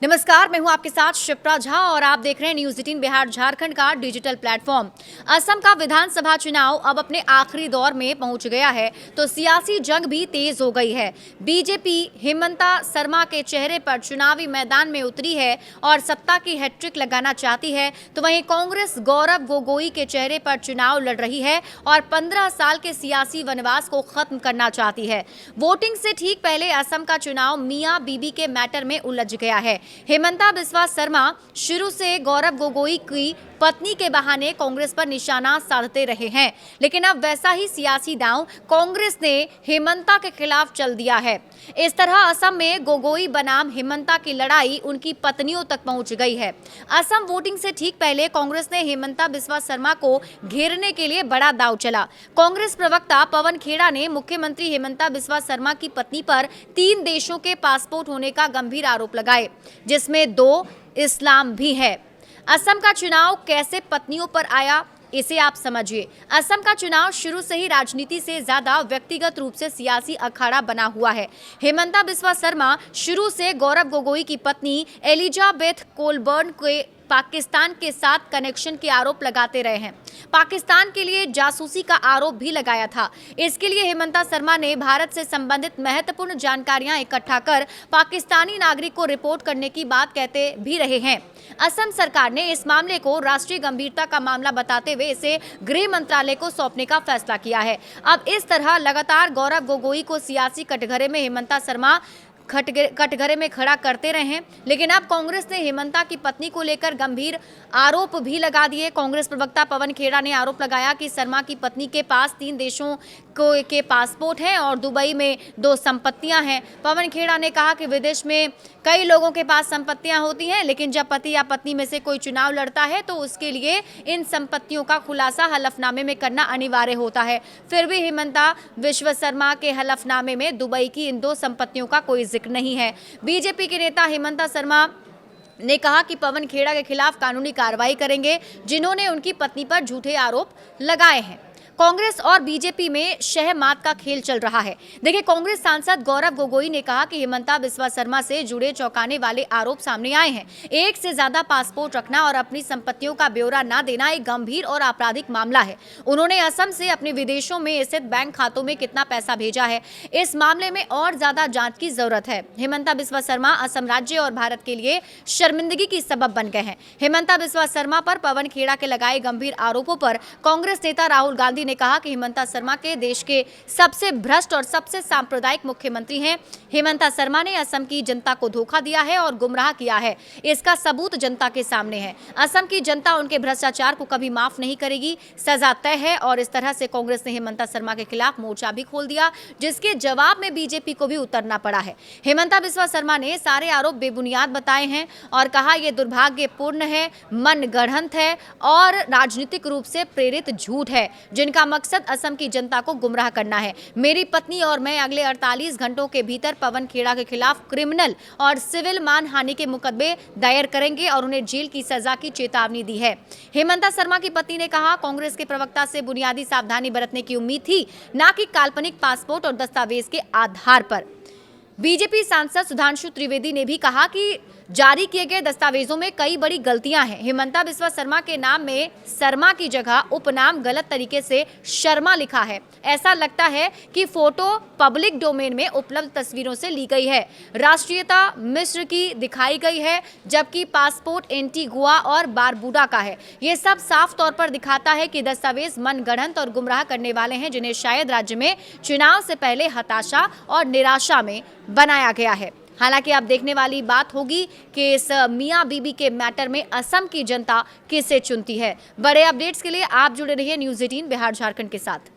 नमस्कार, मैं हूं आपके साथ शिप्रा झा और आप देख रहे हैं न्यूज 18 बिहार झारखंड का डिजिटल प्लेटफॉर्म। असम का विधानसभा चुनाव अब अपने आखिरी दौर में पहुंच गया है तो सियासी जंग भी तेज हो गई है। बीजेपी हेमंता शर्मा के चेहरे पर चुनावी मैदान में उतरी है और सत्ता की हैट्रिक लगाना चाहती है, तो वहीं कांग्रेस गौरव गोगोई के चेहरे पर चुनाव लड़ रही है और 15 साल के सियासी वनवास को खत्म करना चाहती है। वोटिंग से ठीक पहले असम का चुनाव मियां बीबी के मैटर में उलझ गया है। हेमंता बिस्वा शर्मा शुरू से गौरव गोगोई की पत्नी के बहाने कांग्रेस पर निशाना साधते रहे हैं, लेकिन अब वैसा ही सियासी दांव कांग्रेस ने हेमंता के खिलाफ चल दिया है। इस तरह असम में गोगोई बनाम हेमंता की लड़ाई उनकी पत्नियों तक पहुंच गई है। असम वोटिंग से ठीक पहले कांग्रेस ने हेमंता बिस्वा शर्मा को घेरने के लिए बड़ा दांव चला। कांग्रेस प्रवक्ता पवन खेड़ा ने मुख्यमंत्री हेमंता बिस्वा शर्मा की पत्नी पर 3 देशों के पासपोर्ट होने का गंभीर आरोप लगाए, जिसमें 2 इस्लाम भी है। असम का चुनाव कैसे पत्नियों पर आया, इसे आप समझिए। असम का चुनाव शुरू से ही राजनीति से ज्यादा व्यक्तिगत रूप से सियासी अखाड़ा बना हुआ है। हेमंता बिस्वा शर्मा शुरू से गौरव गोगोई की पत्नी एलिजाबेथ कोलबर्न के पाकिस्तान के साथ कनेक्शन के आरोप लगाते रहे हैं। पाकिस्तान के लिए जासूसी का आरोप भी लगाया था। इसके लिए हेमंता शर्मा ने भारत से संबंधित महत्वपूर्ण जानकारियां इकट्ठा कर पाकिस्तानी नागरिक को रिपोर्ट करने की बात कहते भी रहे हैं। असम सरकार ने इस मामले को राष्ट्रीय गंभीरता का मामला बताते हुए इसे गृह मंत्रालय को सौंपने का फैसला किया है। अब इस तरह लगातार गौरव गोगोई को सियासी कटघरे में हेमंता शर्मा कटघरे में खड़ा करते रहे हैं, लेकिन अब कांग्रेस ने हेमंता की पत्नी को लेकर गंभीर आरोप भी लगा दिए। कांग्रेस प्रवक्ता पवन खेड़ा ने आरोप लगाया कि शर्मा की पत्नी के पास 3 देशों के पासपोर्ट हैं और दुबई में 2 संपत्तियां हैं। पवन खेड़ा ने कहा कि विदेश में कई लोगों के पास संपत्तियां होती हैं, लेकिन जब पति या पत्नी में से कोई चुनाव लड़ता है तो उसके लिए इन संपत्तियों का खुलासा हलफनामे में करना अनिवार्य होता है। फिर भी हेमंता बिस्वा शर्मा के हलफनामे में दुबई की इन 2 संपत्तियों का कोई जिक्र नहीं है। बीजेपी के नेता हेमंता शर्मा ने कहा कि पवन खेड़ा के खिलाफ कानूनी कार्रवाई करेंगे, जिन्होंने उनकी पत्नी पर झूठे आरोप लगाए हैं। कांग्रेस और बीजेपी में शह-मात का खेल चल रहा है। देखिए, कांग्रेस सांसद गौरव गोगोई ने कहा कि हेमंता बिस्वा शर्मा से जुड़े चौंकाने वाले आरोप सामने आए हैं। एक से ज्यादा पासपोर्ट रखना और अपनी संपत्तियों का ब्यौरा न देना एक गंभीर और आपराधिक मामला है। उन्होंने असम से अपने विदेशों में स्थित बैंक खातों में कितना पैसा भेजा है, इस मामले में और ज्यादा जांच की जरूरत है। हेमंता बिस्वा शर्मा असम राज्य और भारत के लिए शर्मिंदगी की सबब बन गए हैं। हेमंता बिस्वा शर्मा पर पवन खेड़ा के लगाए गंभीर आरोपों पर कांग्रेस नेता राहुल गांधी ने कहा कि हेमंता शर्मा के देश के सबसे भ्रष्ट और सबसे सांप्रदायिक मुख्यमंत्री हैं। हेमंता शर्मा ने असम की जनता को धोखा दिया है और गुमराह किया है। इसका सबूत जनता के सामने है। असम की जनता उनके भ्रष्टाचार को कभी माफ नहीं करेगी। सजा तय है। और इस तरह से कांग्रेस ने हेमंता शर्मा के खिलाफ मोर्चा भी खोल दिया, जिसके जवाब में बीजेपी को भी उतरना पड़ा है। हेमंता बिस्वा शर्मा ने सारे आरोप बेबुनियाद बताए हैं और कहा यह दुर्भाग्यपूर्ण है, मनगढ़ंत है और राजनीतिक रूप से प्रेरित झूठ है, जिनका मकसद असम की जनता को गुमराह करना है। मेरी पत्नी और मैं अगले 48 घंटों के भीतर पवन खेड़ा के खिलाफ क्रिमिनल और सिविल मानहानि के मुकदमे दायर करेंगे और उन्हें जेल की सजा की चेतावनी दी है। हेमंता शर्मा की पत्नी ने कहा, कांग्रेस के प्रवक्ता से बुनियादी सावधानी बरतने की उम्मीद थी, न कि काल्पनिक पासपोर्ट और दस्तावेज के आधार पर। बीजेपी सांसद सुधांशु त्रिवेदी ने भी कहा कि जारी किए गए दस्तावेजों में कई बड़ी गलतियां हैं। हेमंता बिस्वा शर्मा के नाम में शर्मा की जगह उपनाम गलत तरीके से शर्मा लिखा है। ऐसा लगता है कि फोटो पब्लिक डोमेन में उपलब्ध तस्वीरों से ली गई है। राष्ट्रीयता मिस्र की दिखाई गई है, जबकि पासपोर्ट एंटीगुआ और बारबूडा का है। ये सब साफ तौर पर दिखाता है कि दस्तावेज मनगढ़ंत और गुमराह करने वाले हैं, जिन्हें शायद राज्य में चुनाव से पहले हताशा और निराशा में बनाया गया है। हालांकि अब देखने वाली बात होगी कि इस मियां बीबी के मैटर में असम की जनता किसे चुनती है। बड़े अपडेट्स के लिए आप जुड़े रहिए न्यूज 18 बिहार झारखंड के साथ।